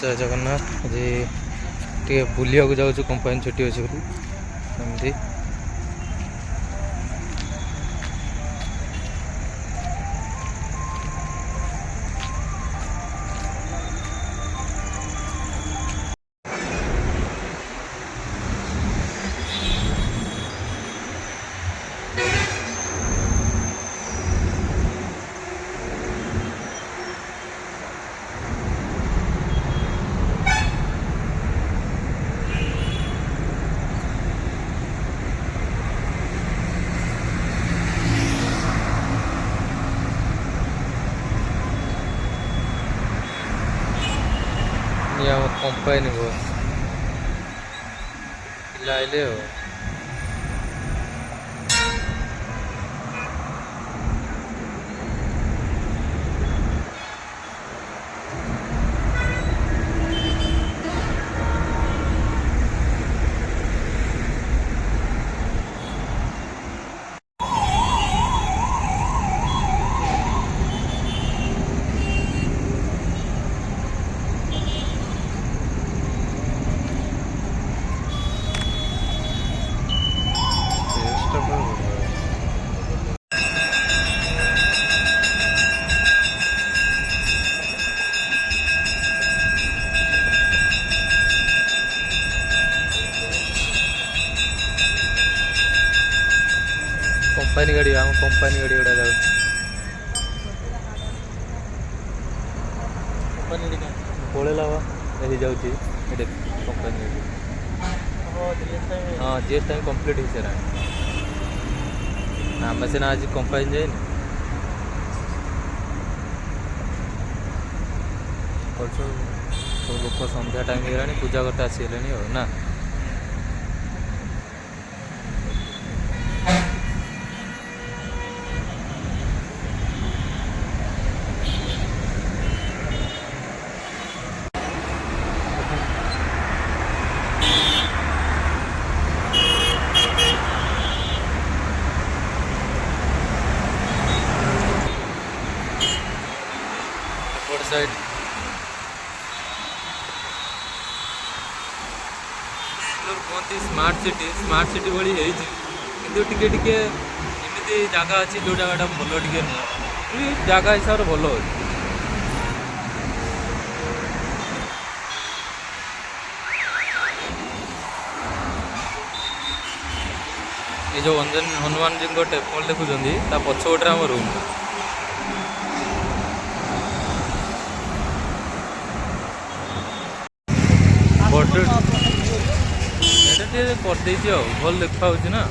जय जगन्नाथ आज टे बुलिया जाऊँ कंपानी छुट्टी अच्छे एमती कंपानी को पिला हो कंपानी गाड़ी आम कंपानी गाड़ी गुड़ा जाऊँ पड़ेला यही जाऊँगी कंपानी गाड़ी हाँ जीएस टाइम कंप्लीट हो सारा आम सीना आज कंपानी जाए सब लोग संध्या टाइम हो पूजा करते आसीगले हो ना साइड कहते स्मार्ट सिटी भाई किंतु टिके टिके एमती जगह अच्छी जो जगह भल टे नुह जगह हिसाब से भल अच्छे ये जो हनुमान जी टेम्पल देखुं पछपटे आम रूम करदे भल देखा ना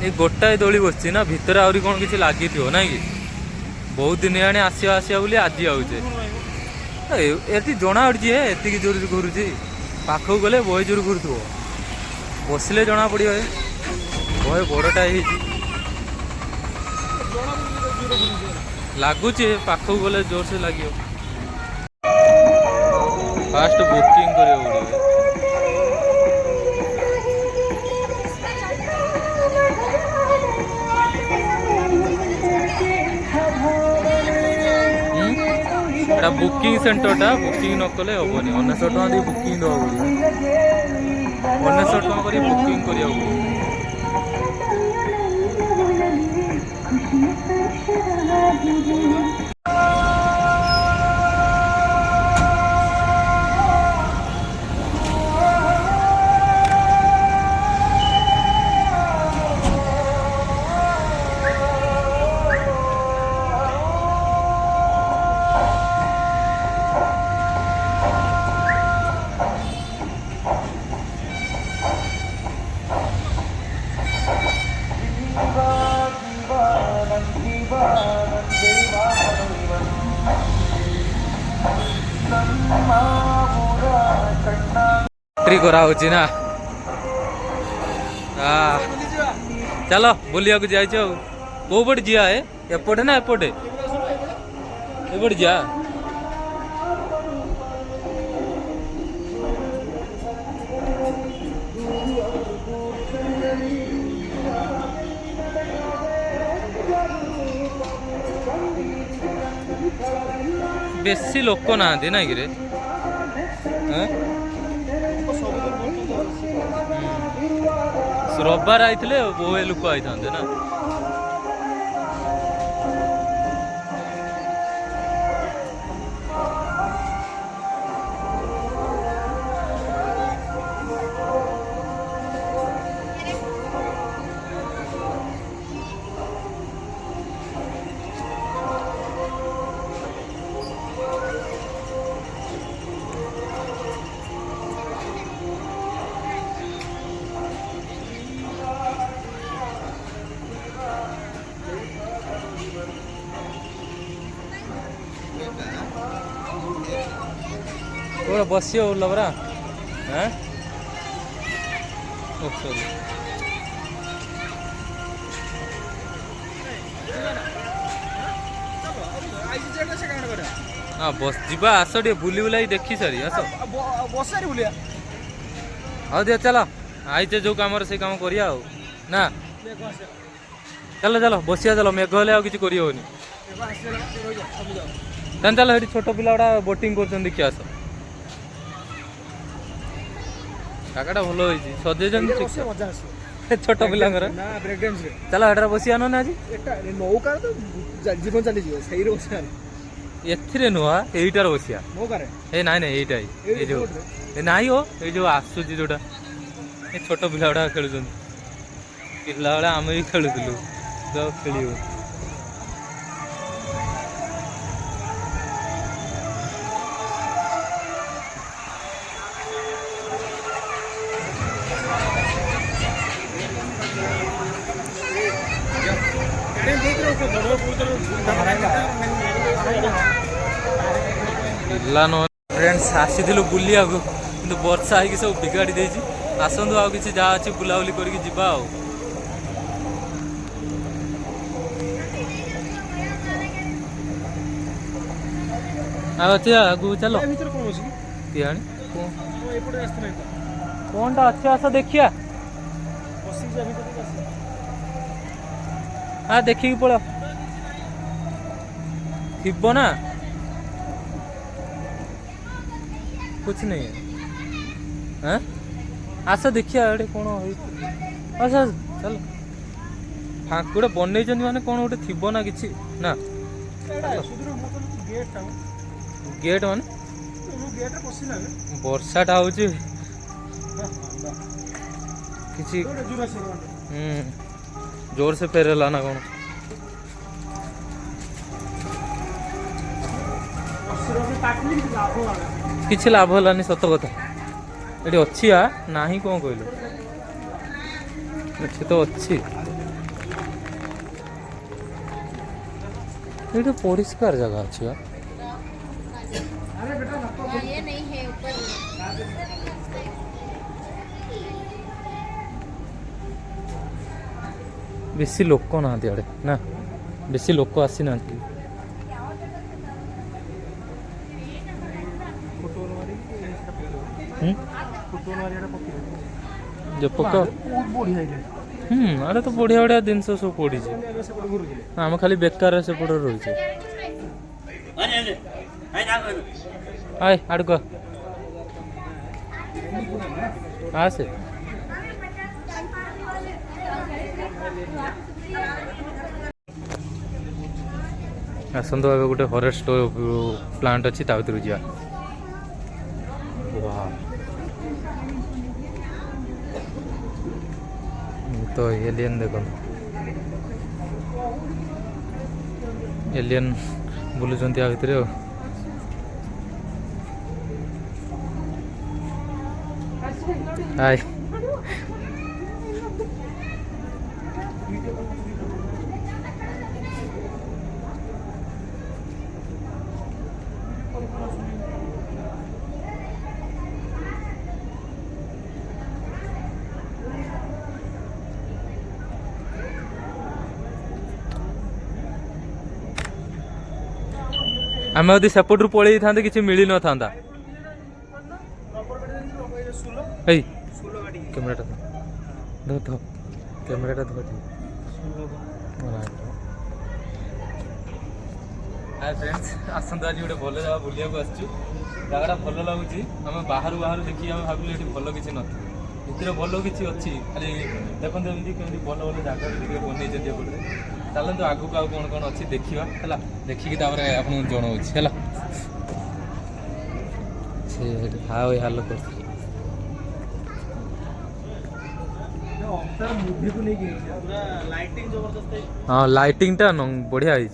ये गोटाए दोली बसची ना भितर आहरी कौन किसी लगी ना कि बहुत दिन आने आसिया आसिया बोली आज आती जना पड़ी एति जोर घूरुची पाखक गले बहे जोर घूरुव बसले जना पड़ बहे बड़टा लगुच पाखक गले जोर से लगे फास्ट बुकिंग करियो पड़े बुकिंग सेंटरटा बुकिंग न कले हेनी 1900 टका दे बुकिंग दवा पड़ो 1900 टका कर बुकिंग करियो करा ना चलो बुलिया को जाए कौ पटे जा एपटे ना एपटे एपटे जा ବେଶୀ ଲୋକ ନାହାନ୍ତି ନାଇଁ କିରେ? ରବିବାର ଆଇଥିଲେ ବହୁ ଲୋକ ଆଇଥାନ୍ତେ ନା। बसियो लबरा हाँ हाँ बस जीवा आस टे बुली बुलाई देखी सारी आस हाँ दे चल आईचे जो कम से कम करिया ना चलो चलो बसिया चलो मेघ हेले आ किसी करनी चल ये छोट पिला गुड़ा बोटिंग कर देखिए आस ଜାଗାଟା ଭଲ ହେଇଛି ସଜେଇଛନ୍ତି ଛୋଟ ପିଲାଙ୍କର ଚାଲ ଏଠାରେ ବସିବା ନା ଆଜି ନୌକା ତ ଜୀବନ ଚାଲିଯିବ ସେଇରେ ବସିବା ଏଥିରେ ନୁହଁ ଏଇଟାର ବସିବା ନୌକାରେ ଏ ନାଇଁ ନାଇଁ ଏଇଟା ଏଇ ଯୋଉ ନାଇଁ ଓ ଏଇ ଯୋଉ ଆସୁଛି ଯୋଉଟା ଏ ଛୋଟ ପିଲା ଗୁଡା ଖେଳୁଛନ୍ତି ପିଲାବେଳେ ଆମେ ବି ଖେଳୁଥିଲୁ ଖେଳିବୁ फ्रेंड्स आसीलु बुलिया कि वर्षा है सब बिगाड़ी देछि आसंतु आउ किसी जहाँ अच्छी बुलाबुली करके जिबा आगू चलो कौन टा अच्छे आस देखिया हाँ देखिए पड़ा थीब ना कुछ नहीं है हाँ आस देखिए ये कौन अच्छा चल हाँ गोटे बनई माने कौन गोटे थी ना कि ना गेट मान वर्षाटा हूँ कि जोर से फेरला ना कौन किसी लाभ हलानी सत कथा ये अच्छी ना ही कौन कहलु अच्छे तो अच्छी ये परिष्कार जगह अच्छी बेसी लोक ना आड़े ना बेसी लोक आसी ना जो पक अरे तो बढ़िया बढ़िया जिनस सब पड़ी आम खाली बेकार से पड़ रही आड़ को आसे आसंत भाव गोटे फरेस्ट प्लांट अच्छी ता भर जा तो एलियन देख एलियन बुलूं या भितर हाय आम यदि सेपटू पलि था कि मिल न था कैमेराटा धो कैमेराटा धो हाय फ्रेंड्स आसंतु आज गोटे भल जगह बुलिया आसचु जगटा भल लगुच आम बाहर बाहर देखिए आम भाविलु ये भल किसी न भितर भल किसी अच्छी खाली देखते एमती कमी भल भल जगह भी बनई एपटे चलते आगू आउ कौन कौन अच्छी देखा है देखिकी आपको जनाऊँ है से हाँ भाई हाल कर हाँ लाइटिंग टा बढ़िया है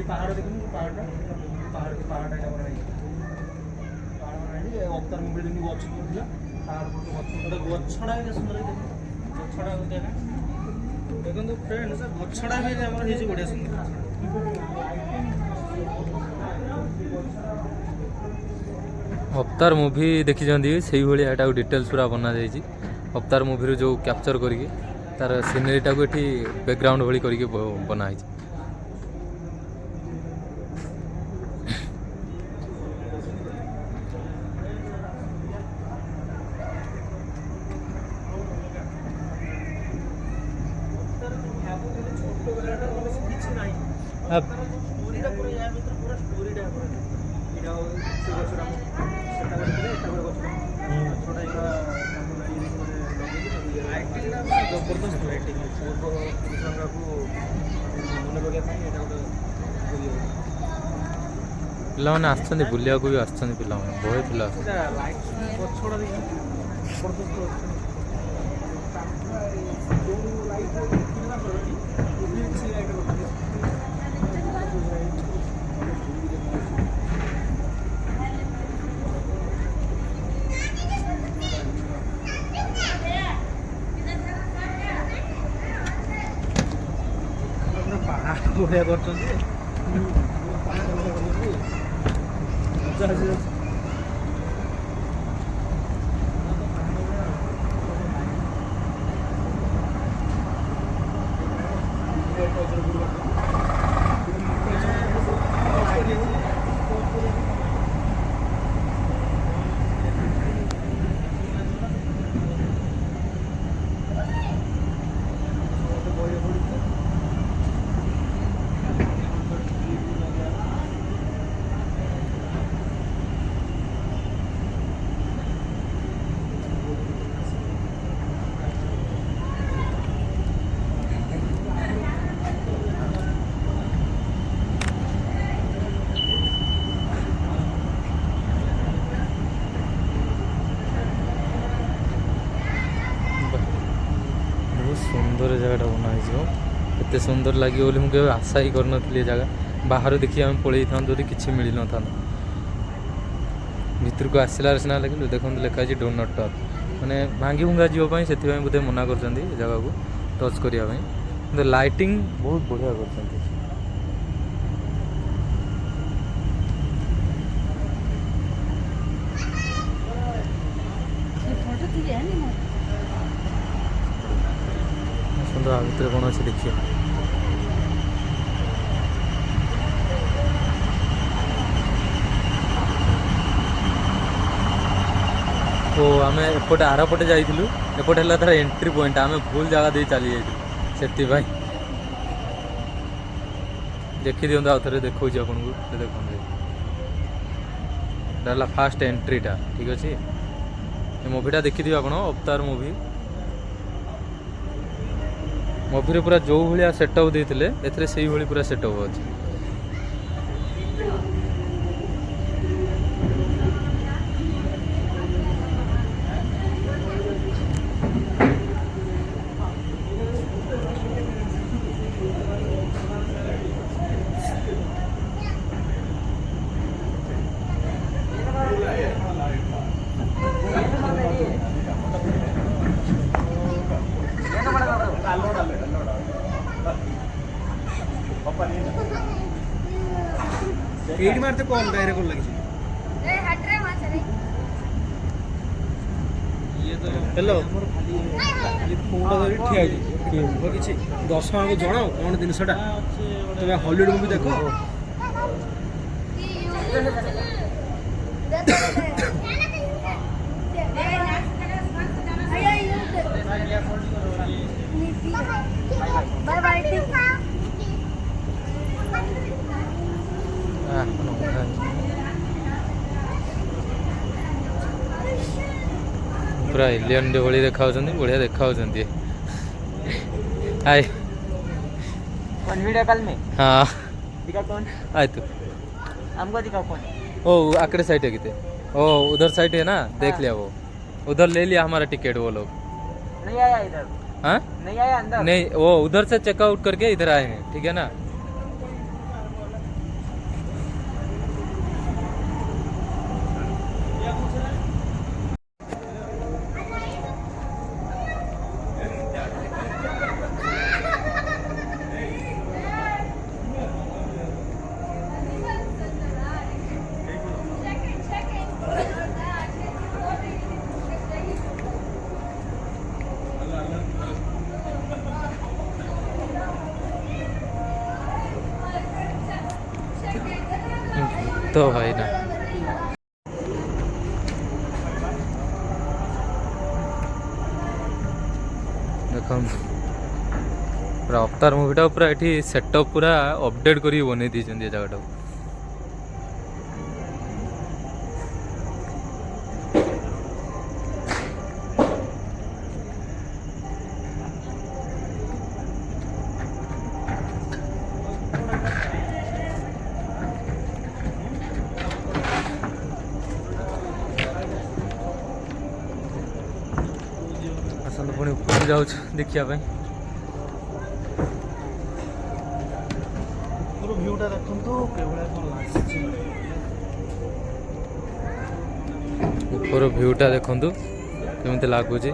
पहाड़ देखो पहाड़ पहाड़ अवतार मुंबई देखिए गच पहाड़ गछड़ा भी सुंदर गछड़ा देखो फ्रेंड गछड़ा भी बढ़िया सुंदर अवतार मूवी देखी से भाया डिटेल्स पूरा बना जाइए अवतार मूवी जो कैप्चर करके तार सीनरीटा को ये बैकग्राउंड भली करके बनाई जबरदस्त लाइटिंग पिलाने आसछन्ति बुलिया को भी आसछन्ति पिलाने बहुत पिला बढ़िया कर सुंदर जगह बना सुंदर लगे बोली मुझे आशा ही कर जगह बाहर देखिए आम पलि था कि मिल न था भितर को आसला सीना लगे देखो लिखाई डो नॉट टच मैंने भांगी भुंगा जावाई से बोधे मना कर जगह को टच करने लाइटिंग बहुत बढ़िया कर सुंदर भितर कौन अच्छे देखिए तो आम एपटे आरपटे जाइलु एपटे है तार एंट्री पॉइंट आम भूल जगह दे चली जाइए देखी दिखाँ आउ थे देखा आपन को देखा फास्ट एंट्रीटा ठीक अच्छे ये मूवीटा देखी आप अवतार मूवी मूवी पूरा जो भाया सेटअप देते एथे से पूरा सेटअप अच्छे ଏଇଠି ମାରତେ କଲ୍ ଡାଇରେକ୍ଟ କଲ୍ ଲାଗିଛି। ହ୍ୟାଲୋ ଖାଲି ଫୋନ୍ଟା ଧରି ଠିଆ ହେଇଛି କିଛି 10 ଜଣଙ୍କୁ ଜଣାଅ କ'ଣ ଜିନିଷଟା ତମେ ହଲିଉଡ୍ ମୁଭି ଦେଖ। Bye bye. पूरा एलियन भली देखा बढ़िया देखा हाय कौन वीडियो कॉल में हाँ दिखा कौन आयतु हमको दिखाओ कौन ओ आकड़े साइड है कितने ओ उधर साइड है ना देख लिया वो उधर ले लिया हमारा टिकट वो लोग नहीं आया इधर हाँ नहीं आया अंदर नहीं वो उधर से चेकआउट करके इधर आए हैं ठीक है ना। तो भाई ना देख पूरा अवतार मुवीटा पूरा ये सेटअप पूरा अपडेट कर बन दी जगह आसत पुणी ऊपर जाऊँ देखापी व्यूटा देखନ୍ତୁ କେଭଳିଆ କ'ଣ ଲାଗୁଛି। ऊपर व्यूटा देखु केमती लगुच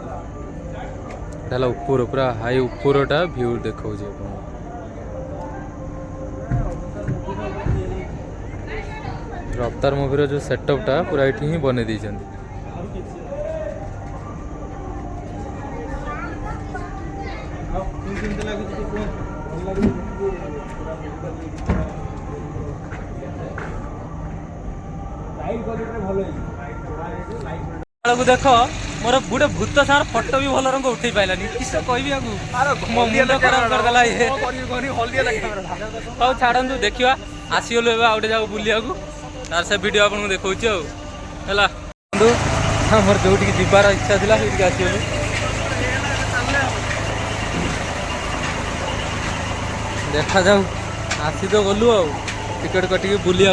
ऊपर पूरा हाई ऊपरटा व्यू देखा अवतार मूवी जो सेटअपटा पूरा ये ही बन दी କେମିତି ଲାଗୁଛି ଟିକେ କୁହ। ଭଲ ଲାଗୁଛି ଲାଇଟ୍ କ୍ୱାଲିଟିରେ ଭଲ ହେଇଛି। देख मोर गोटे भूत सार फटो भी भल रंग उठे पाइलानी किस कहबी आगु मो मुंड खराब करदेला ये हौ छाड़ू देखा आसीगलु ए आउटे जाऊ बुलिया तार से वीडियो आपको देखा है मोर जो जीवार इच्छा थी आसीगलु देखा जाऊ आसी तो गलु आ टिकट कटिक बुलिया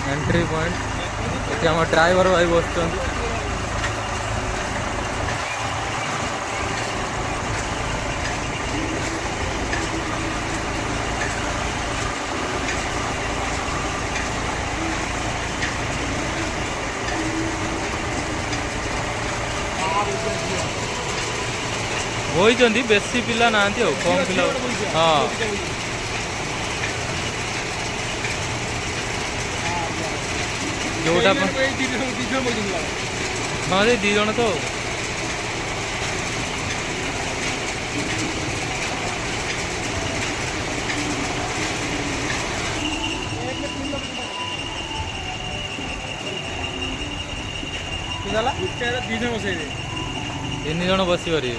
एंट्री पॉइंट ये आम ड्राइवर भाई बस बही बेसी पिला ना कम पिला हाँ जोटा हाँ ये दी जन तो तीन जन बस पारे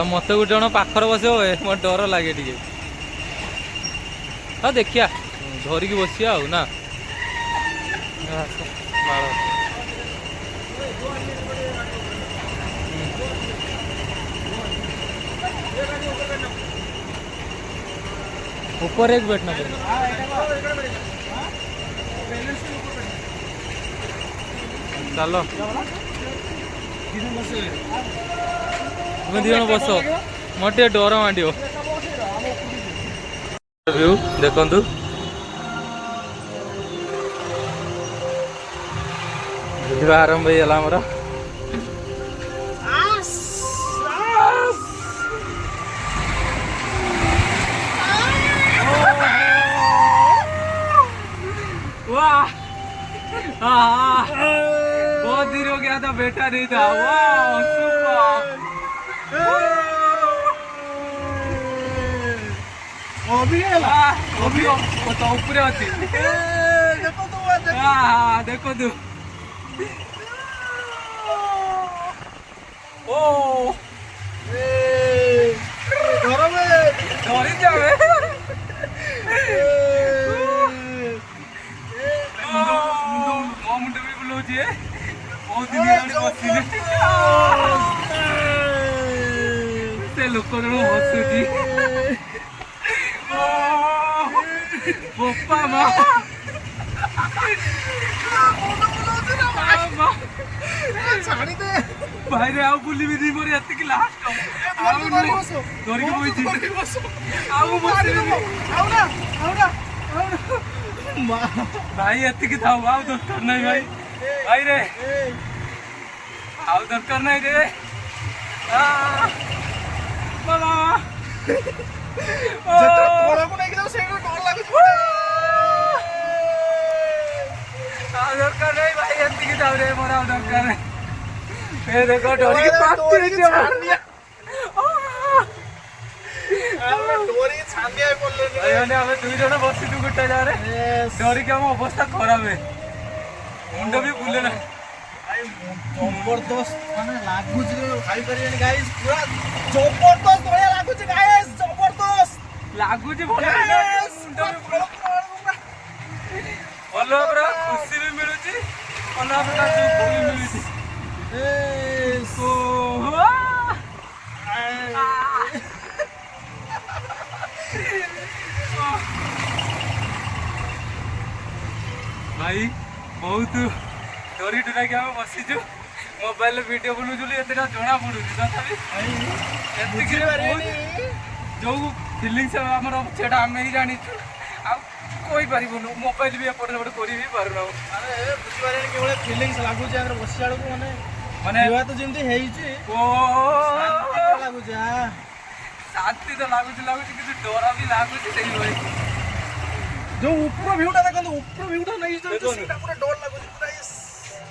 मत गोटे जन पाखर बस मत डर लगे टे हाँ देखिया धरिकी बसिया ना ऊपर एक बैठना पड़ेगा चलो तुम्हें दी बस मोटे डर मांड व्यू देखु आरंभ होगा आमर हाँ, बहुत दिन हो गया था, बेटा नहीं था। वाह, सुपर। अभी अभी वो तो ऊपर अच्छी। देखो तो हाँ, देखो तू। ओ घर में डरी जावे। ମୋ ମୁଣ୍ଡ ବି ବୁଲଉଛି। ବହୁତ ଦିନ ହେଲାଣି ବସିନି। ସେ ଲୋକ ଜଣ ହସୁଛି। ବୋପା ମା। ଛାଡ଼ିଦେ ଭାଇରେ ଆଉ ବୁଲିବିନି, ମୋର ଏତିକି ଲାଷ୍ଟ। ଆଉ ଧରିକି ବଇଛି। ଆଉ ବସିବିନି। ଭାଇ ଏତିକି ଥାଉ, ଆଉ ଦରକାର ନାହିଁ ଭାଇ। ଭାଇରେ ଆଉ ଦରକାର ନାହିଁ ରେ। ବାବା ତଳକୁ ନେଇକି ଯାଉ, ସେଇଠୁ ଡର ଲାଗୁଛି। ଆଉ ଦରକାର ନାହିଁ ଭାଇ, ଏତିକି ଥାଉ ରେ, ମୋର ଆଉ ଦରକାର ନାହିଁ। ଏ ଦେଖ ଡରିକି ପାଟିଛି। ଆମେ 2 ଜଣ ବସିଛୁ ଗୋଟେ ଜାଗାରେ, ଡରିକି ଆମ ଅବସ୍ଥା ଖରାପ। ମୁଣ୍ଡ ବି ବୁଲେନା। ଜବରଦସ୍ତ ମାନେ ଲାଗୁଛି, ଖାଇପାରିବେନି ଗାଇସ୍, ପୁରା ଜବରଦସ୍ତ ଭଳିଆ ଲାଗୁଛି ଗାଇସ୍, ଜବରଦସ୍ତ ଲାଗୁଛି ଭଲ। ମୁଣ୍ଡ ବି ଭଲ ପୁରା ଖୁସି ବି ମିଳୁଛି, ଅଲଗା ପ୍ରକାର ଦୁଃଖ ବି ମିଳୁଛି। ଭାଇ ବହୁତ ଡରି ଡରାକି ଆମେ ବସିଛୁ, ମୋବାଇଲରେ ଭିଡ଼ିଓ ବନଉଛୁ, ଏତେଟା ଜଣା ପଡୁଛି। ତଥାପି ଏତିକି ଯୋଉ ଫିଲିଙ୍ଗସ୍ ଆମର ସେଟା ଆମେ ହିଁ ଜାଣିଛୁ, ଆଉ କହିପାରିବୁନୁ। ମୋବାଇଲ ବି ଏପଟେ ସେପଟେ କରି ବି ପାରୁନାହୁଁ। ବୁଝିପାରିବେନି କେବଳ ଫିଲିଙ୍ଗସ୍ ଲାଗୁଛି ଆଗରେ ବସିଲା ବେଳକୁ, ମାନେ ତ ଯେମିତି ହେଇଛି ଲାଗୁଛି। ଶାନ୍ତି ତ ଲାଗୁଛି କିନ୍ତୁ ଡର ବି ଲାଗୁଛି ସେଇଭଳି। ଯୋଉ ଉପର ଭିଉଟା ଦେଖନ୍ତୁ, ଉପର ଭିଉଟା ନେଇଛନ୍ତି, ସେଇଟା ପୁରା ଡର ଲାଗୁଛି।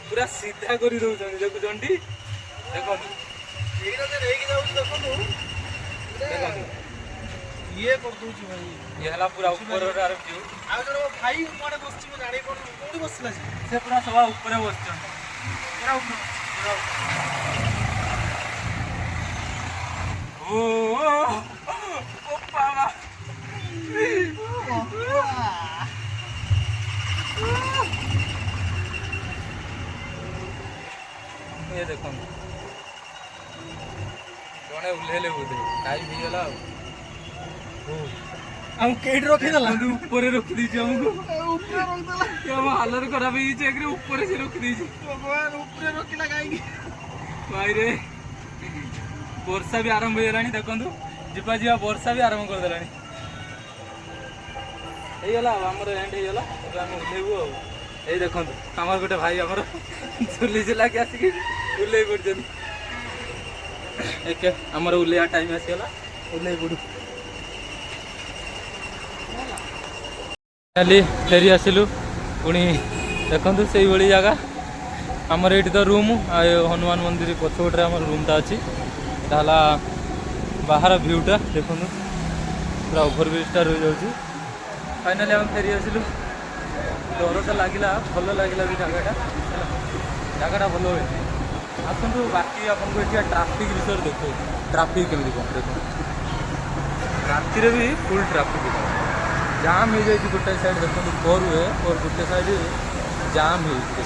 ପୁରା ସିଧା କରି ଦଉଛନ୍ତି, ଦେଖୁଛନ୍ତି। ଦେଖନ୍ତୁ ଏଇଟା ଯେ ନେଇକି ଯାଉଛି, ଦେଖନ୍ତୁ ଇଏ କରିଦଉଛି ଭାଇ। ଇଏ ହେଲା ପୁରା ଉପରର ଭିଉ। ଆଉ ଜଣେ ମୋ ଭାଇ କୁଆଡେ ବସିଛି ମୁଁ ଜାଣିପାରୁନି, କୋଉଠି ବସିଲା ସେ ପୁରା ସବା ଉପରେ ବସିଛନ୍ତି। ପୁରା ଉପରେ। ଓ ବାବା, ଇଏ ଦେଖନ୍ତୁ ଜଣେ ଓହ୍ଲେଇଲେ ବୋଧେ, ଟାଇମ୍ ହେଇଗଲା। ଆଉ କେଇଠି ରଖିଦେଲା? ଉପରେ ରଖିଦେଇଛି ଆମକୁ। ଆମ ହାଲତ ଖରାପ ହେଇଯାଇଛି। ଏକରେ ଉପରେ ସେ ରଖିଦେଇଛି। ଭଗବାନ, ଉପରେ ରଖିଲା କାହିଁକି? ଭାଇରେ ବର୍ଷା ବି ଆରମ୍ଭ ହେଇଗଲାଣି, ଦେଖନ୍ତୁ ଯିବା ଯିବା ବର୍ଷା ବି ଆରମ୍ଭ କରିଦେଲାଣି। ହେଇଗଲା ଆଉ ଆମର ଏଣ୍ଡ ହେଇଗଲା। ଏବେ ଆମେ ଓହ୍ଲେଇବୁ ଆଉ। ଏଇ ଦେଖନ୍ତୁ ଆମର ଗୋଟେ ଭାଇ ଆମର ଝୁଲି ଝୁଲାକି ଆସିକି ଓହ୍ଲେଇ ପଡ଼ିଛନ୍ତି। ଏକେ ଆମର ଓହ୍ଲେଇବା ଟାଇମ୍ ଆସିଗଲା, ଓହ୍ଲେଇ ପଡ଼ୁ। କାଲି ଫେରି ଆସିଲୁ ପୁଣି। ଦେଖନ୍ତୁ ସେଇଭଳି ଜାଗା ଆମର ଏଇଠି ତ ରୁମ୍, ଆଉ ହନୁମାନ ମନ୍ଦିର ପଛପଟରେ ଆମର ରୁମ୍ଟା ଅଛି। ଏଇଟା ହେଲା ବାହାର ଭିଉଟା, ଦେଖନ୍ତୁ ପୁରା ଓଭରବ୍ରିଜ୍ଟା ରହିଯାଉଛି। ଫାଇନାଲି ଆମେ ଫେରି ଆସିଲୁ। ଡର ତ ଲାଗିଲା, ଭଲ ଲାଗିଲା ବି ଜାଗାଟା। ହେଲା, ଜାଗାଟା ଭଲ ହୁଏ। ଆସନ୍ତୁ ବାକି ଆପଣଙ୍କୁ ଏଠି ଟ୍ରାଫିକ୍ ବିଷୟରେ ଦେଖାଉଛି। ଟ୍ରାଫିକ୍ କେମିତି କ'ଣ ଦେଖନ୍ତୁ। ରାତିରେ ବି ଫୁଲ୍ ଟ୍ରାଫିକ୍ ଜାମ୍ ହେଇଯାଇଛି। ଗୋଟେ ସାଇଡ଼୍ ଦେଖନ୍ତୁ ଫୋର୍ ୱେ, ଫୋର୍ ଗୋଟେ ସାଇଡ଼୍ ଜାମ୍ ହେଇଛି।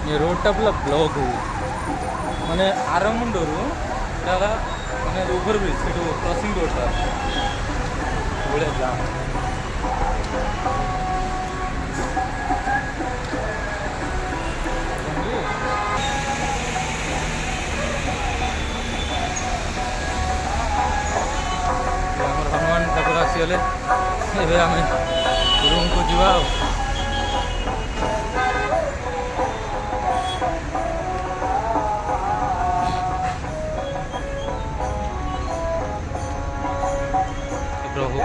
ये रोडटा पूरा ब्लॉक हो माने आरमुंडरू दादा माने ओभर ब्रिज से क्रॉसिंग रोडटा बड़े जाम। हनुमान ठाकुर आसीगले एबे आम रूम को जीवा। प्रभु